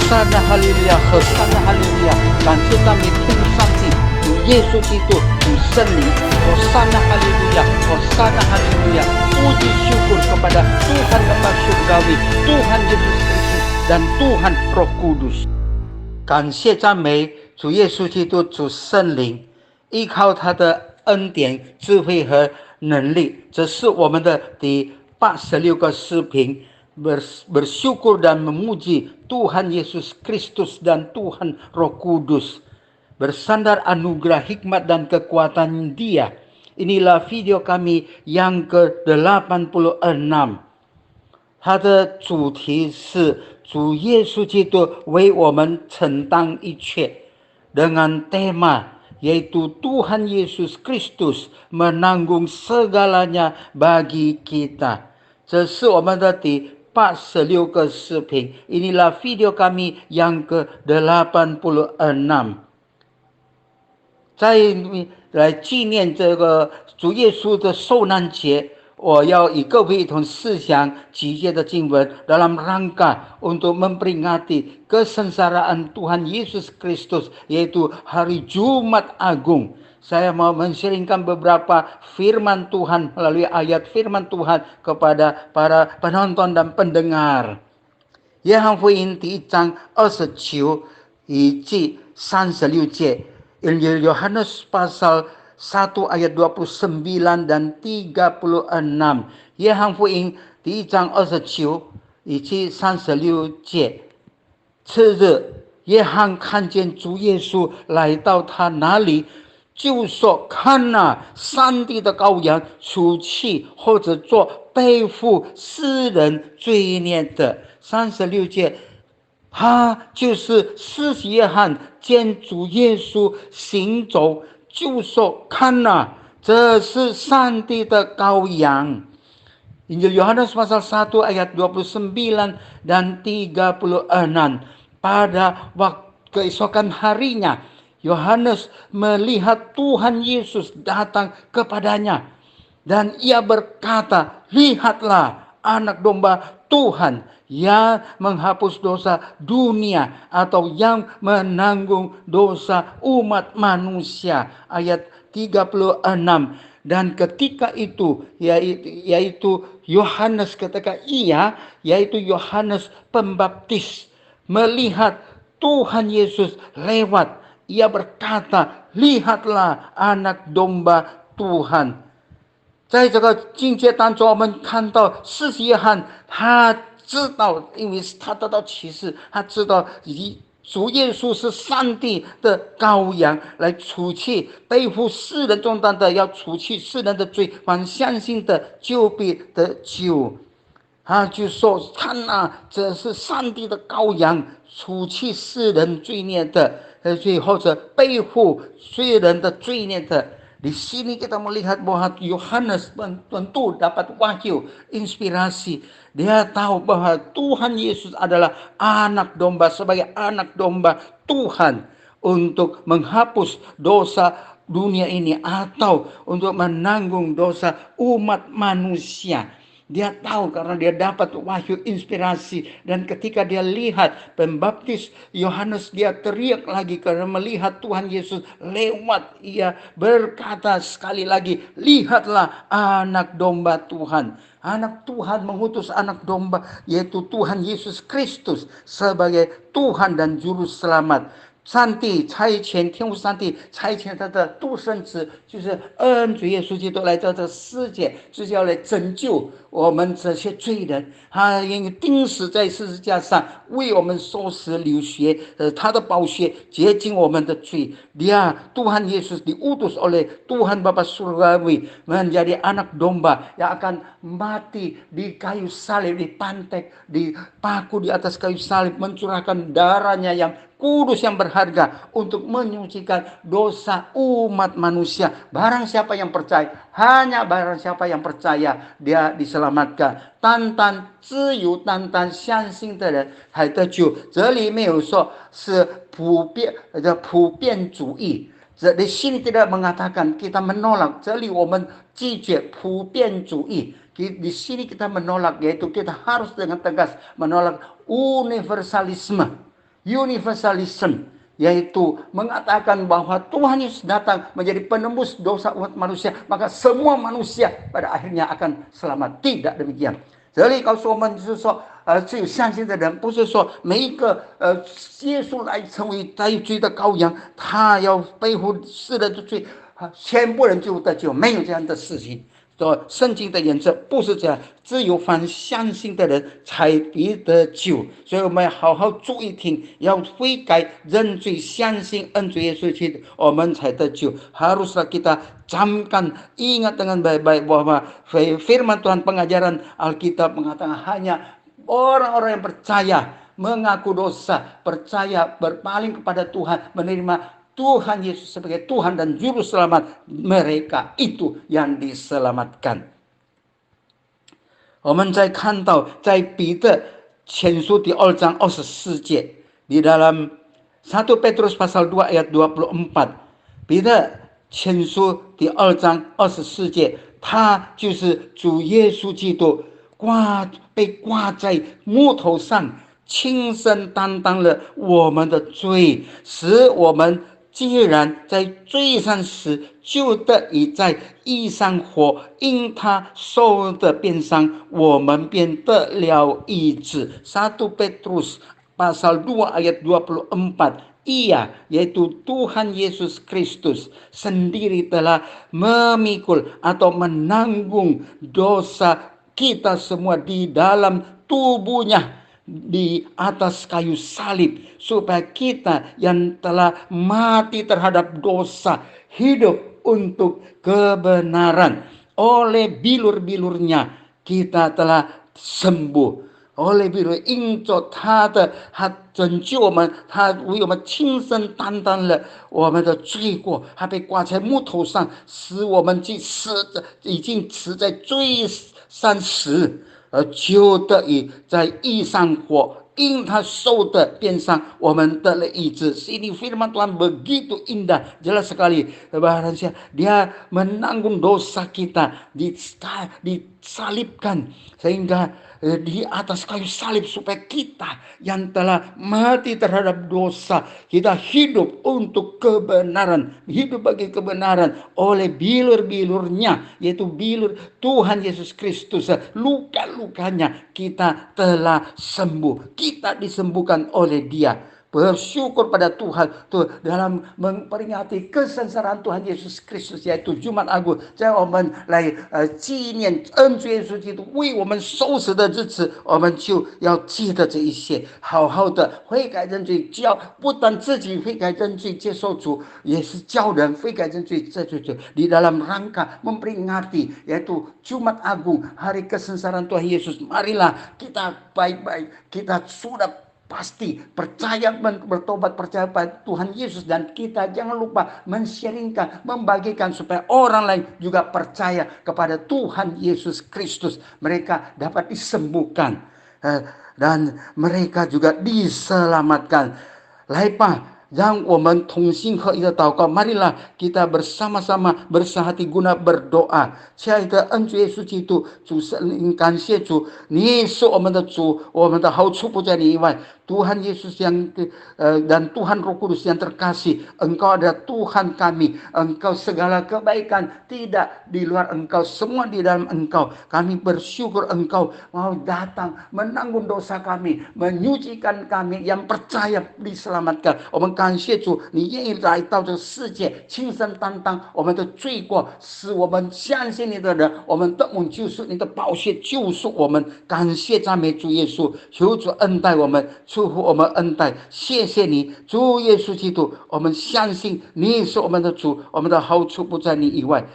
sana haleluya，和善的哈利路亚，感谢赞美天父上帝，主耶稣基督，主圣灵，和善的哈利路亚，和善的哈利路亚，puji syukur kepada Tuhan Bapa Surgawi, Tuhan Yesus Kristus dan Tuhan Roh Kudus。感谢赞美主耶稣基督，主圣灵，依靠他的恩典、智慧和能力，这是我们的第86个视频。bersyukur dan memuji Tuhan Yesus Kristus dan Tuhan Roh Kudus. Bersandar anugerah hikmat dan kekuatan Dia. Inilah video kami yang ke-86。它的主题是主耶稣基督为我们承担一切 dengan tema yaitu Tuhan Yesus Kristus menanggung segalanya bagi kita。这是我们的第86个视频。Inilah video kami yang ke-86。来纪念这个主耶稣的受难节，我要与各位一同思想几节的经文 dalam rangka untuk memperingati kesengsaraan Tuhan Yesus Kristus, yaitu hari Jumat Agung. Saya mau men-sharingkan beberapa firman Tuhan melalui ayat firman Tuhan kepada para penonton dan pendengar。约翰福音第1章29以及36节， Injil Yohanes pasal 1 ayat 29 dan 36。 约翰福音第1章29以及36节，次日，约翰看见主耶稣来到他那里，就说：“看哪，上帝的羔羊，除去或者做背负世人罪孽的。”36节，他就是施洗约翰见主耶稣行走，就说：“看哪，这是上帝的羔羊。” Injil Yohanes pasal 1 ayat 29 dan 36. Pada keesokan harinya, Yohanes melihat Tuhan Yesus datang kepadanya, dan ia berkata, "Lihatlah anak domba Tuhan yang menghapus dosa dunia atau yang menanggung dosa umat manusia." Ayat 36. Dan ketika itu, yaitu Yohanes, ketika yaitu Yohanes Pembaptis melihat Tuhan Yesus lewat, ia berkata, "Lihatlah anak domba Tuhan." 在这个境界当中，我们看到施洗约翰，他知道，因为他得到启示，他知道主耶稣是上帝的羔羊，来除去背负世人重担的，要除去世人的罪，凡相信的就必得救。他就说：“看哪，这是上帝的羔羊，除去世人罪孽的，或者背负世人的罪孽的。” Di sini kita melihat bahwa Yohanes tentu dapat wahyu, inspirasi. Dia tahu bahwa Tuhan Yesus adalah anak domba, sebagai anak domba Tuhan untuk menghapus dosa dunia ini atau untuk menanggung dosa umat manusia. Dia tahu karena dia dapat wahyu inspirasi. Dan ketika dia lihat Pembaptis Yohanes, dia teriak lagi karena melihat Tuhan Yesus lewat. Ia berkata sekali lagi, "Lihatlah anak domba Tuhan." Anak Tuhan mengutus anak domba, yaitu Tuhan Yesus Kristus sebagai Tuhan dan Juru Selamat。上帝差遣，天父上帝差遣他的独生子，就是主耶稣基督来到这世界，就是要来拯救我们这些罪人。他因为钉死在十字架上，为我们受死流血，他的宝血洁净我们的罪。Dia Tuhan Yesus diutus oleh Tuhan Bapa Surgawi menjadi anak domba yang akan mati di kayu salib, dipantek, dipaku di atas kayu salib, mencurahkan darahnya yang kudus, yang berharga untuk menyucikan dosa umat manusia. Barang siapa yang percaya, hanya barang siapa yang percaya, dia diselamatkan。单单只有单单相信的人才得救。这里没有说是普遍主义。Di sini tidak mengatakan kita menolak. 这里我们拒绝普遍主义。Di sini kita menolak, yaitu kita harus dengan tegas menolak universalisme。universalism, yaitu mengatakan bahwa Tuhan Yesus datang menjadi penembus dosa umat manusia, maka semua manusia pada akhirnya akan selamat. Tidak demikian。这里告诉我们就是说，只有相信的人，不是说每一个耶稣来成为代罪的羔羊，他要背负世人的罪，全部人就得救，没有这样的事情。说圣经的原则不是这样，只有凡相信的人才必得救。所以我们要好好注意听，要悔改认罪，相信恩主耶稣基督，我们才得救。Haruslah kita camkan, ingat dengan baik-baik bahwa firman Tuhan, pengajaran Alkitab mengatakan hanya orang-orang yang percaya, mengaku dosa, percaya, berpaling kepada Tuhan, menerima Tuhan Yesus sebagai Tuhan dan Juru Selamat, mereka itu yang diselamatkan. 我们再看到在彼得前书第2章24节 di dalam 1 Petrus pasal 2 ayat 24， 彼得前书第2章24节，他就是主耶稣基督被挂在木头上，亲身担当了我们的罪，使我们既然在罪上死，就得以在义上活，因他受的鞭伤，我们便得了医治。1 Petrus pasal 2 ayat 24. Ia, yaitu Tuhan Yesus Kristus sendiri telah memikul atau menanggung dosa kita semua di dalam tubuhnya di atas kayu salib, supaya kita yang telah mati terhadap dosa hidup untuk kebenaran. Oleh bilur-bilurnya kita telah sembuh。oleh bilur，因着他拯救我们，他为我们亲身担当了我们的罪过，他被挂在木头上，使我们已经死在罪上死，就得以在义上活。因他受的鞭伤，我们得了医治。Ini firman Tuhan begitu indah, jelas sekali. Bahasa dia menanggung dosa kita, disalibkan, sehingga di atas kayu salib, supaya kita yang telah mati terhadap dosa, kita hidup untuk kebenaran, hidup bagi kebenaran. Oleh bilur-bilurnya, yaitu bilur Tuhan Yesus Kristus, luka-lukanya kita telah sembuh, kita disembuhkan oleh Dia. Bersyukur pada Tuhan tuh dalam memperingati kesengsaraan Tuhan Yesus Kristus， yaitu Jumat Agung， 在我们来纪念恩主耶稣基督为我们受死的日子，我们就要记得这一些，好好的悔改认罪，不但自己悔改认罪接受主，也是叫人悔改认罪接受主。Di dalam rangka memperingati yaitu Jumat Agung, hari kesengsaraan Tuhan Yesus, marilah kita baik-baik, kita sudah pasti percaya, bertobat, percaya pada Tuhan Yesus, dan kita jangan lupa men-sharingkan, membagikan supaya orang lain juga percaya kepada Tuhan Yesus Kristus. Mereka dapat disembuhkan dan mereka juga diselamatkan. 来吧，让我们同心合一的祷告。marilah kita bersama-sama bersahati guna berdoa。亲爱的恩主耶稣基督，主圣，感谢主，你是我们的主，我们的好处不在你以外。Tuhan Yesus yang dan Tuhan Roh Kudus yang terkasih, Engkau adalah Tuhan kami. Engkau segala kebaikan tidak di luar Engkau, semua di dalam Engkau. Kami bersyukur Engkau mau datang menanggung dosa kami, menyucikan kami yang percaya diselamatkan. 我们感谢主，你愿意来到这个世界，亲身担当我们的罪过，使我们相信你的人，我们得蒙救赎，你的宝血救赎我们。感谢赞美主耶稣，求主恩待我们，祝福我们恩待。谢谢你，主耶稣基督，我们相信你是我们的主，我们的好处不在你以外。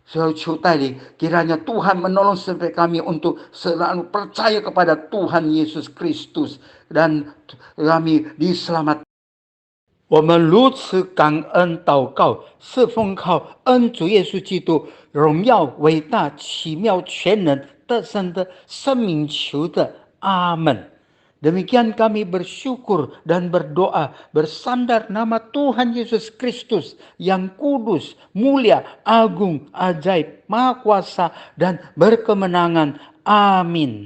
求带领kiranya Tuhan menolong setiap kami untuk selalu percaya kepada Tuhan Yesus Kristus dan kami diselamatkan。我们如此感恩祷告，是奉靠恩主耶稣基督荣耀伟大奇妙全能得胜的生命求的，阿门。Demikian kami bersyukur dan berdoa bersandar nama Tuhan Yesus Kristus yang kudus, mulia, agung, ajaib, maha kuasa dan berkemenangan. Amin.